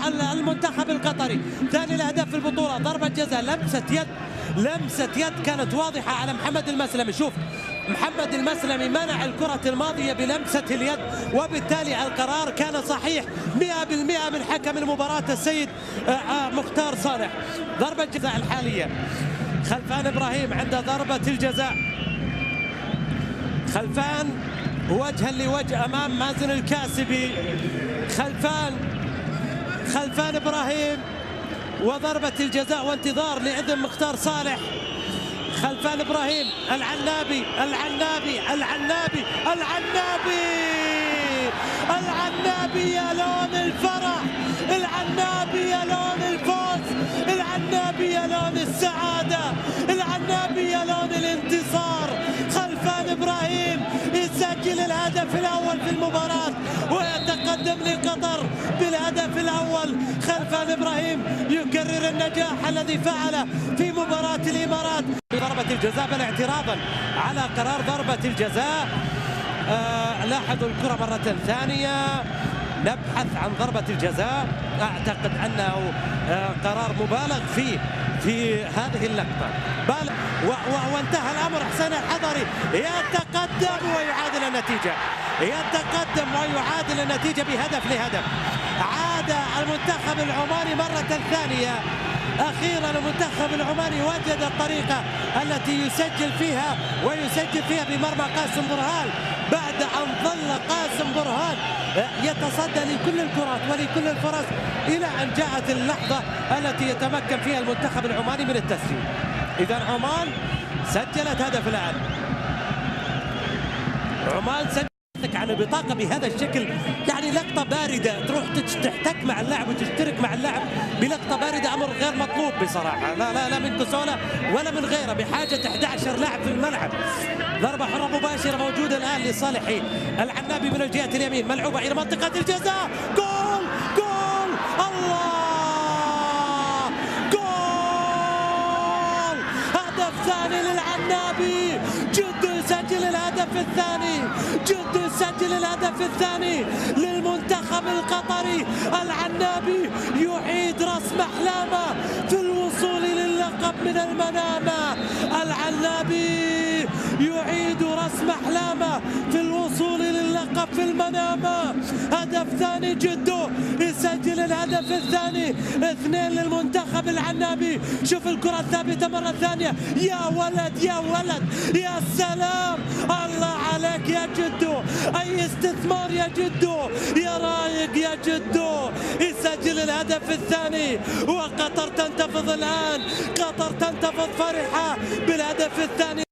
المنتخب القطري. ثاني الأهداف في البطولة ضربة جزاء، لمسة يد كانت واضحة على محمد المسلمي. شوف محمد المسلمي منع الكرة الماضية بلمسة اليد، وبالتالي القرار كان صحيح 100% من حكم المباراة السيد مختار صالح. ضربة جزاء الحالية، خلفان إبراهيم عند ضربة الجزاء، خلفان وجها لوجه أمام مازن الكاسبي. خلفان إبراهيم وضربة الجزاء وانتظار لإذن مختار صالح. خلفان إبراهيم، العنابي يا لون الفرح، العنابي يا لون الفوز، العنابي يا لون السعادة، العنابي يا لون الانتصار. خلفان إبراهيم يسجل الهدف الأول في المباراة ويتقدم لقطر بالهدف الأول. خلفان إبراهيم يكرر النجاح الذي فعله في مباراة الإمارات ضربة الجزاء، بل اعتراضا على قرار ضربة الجزاء. لاحظوا الكرة مرة ثانية، نبحث عن ضربة الجزاء. أعتقد أنه قرار مبالغ فيه في هذه اللقطة، وانتهى الأمر. حسين الحضري يتقدم ويعادل النتيجة، بهدف لهدف. عاد المنتخب العماني مرة ثانية، أخيرا المنتخب العماني وجد الطريقة التي يسجل فيها بمرمى قاسم برهان، بعد أن ظل قاسم برهان يتصدى لكل الكرات ولكل الفرص إلى أن جاءت اللحظة التي يتمكن فيها المنتخب العماني من التسجيل. إذا عمان سجلت هدف الآن، عمان سجلت عن البطاقة بهذا الشكل، يعني لقطة باردة، تروح تحتك مع اللاعب وتشترك مع اللاعب بلقطة باردة، أمر غير مطلوب بصراحة، لا من كسولة ولا من غيره، بحاجة 11 لاعب في الملعب. ضربة حرة مباشرة موجودة الآن لصالح العنابي من الجهة اليمين، ملعوبة إلى منطقة الجزاء، جول الله، جول، هدف ثاني للعنابي. جدو يسجل الهدف الثاني للمنتخب القطري. العنابي يعيد رسم أحلامه في الوصول للقب من المنامة، العنابي يعيد رسم أحلامه في الوصول للقب في المنامة. هدف ثاني، جدو يسجل الهدف الثاني، 2 للمنتخب العنابي. شوف الكرة الثابتة مرة ثانية، يا ولد يا سلام، الله عليك يا جدو، أي استثمار يا جدو، يا رايق يا جدو. يسجل الهدف الثاني وقطر تنتفض الآن، قطر تنتفض فرحة بالهدف الثاني.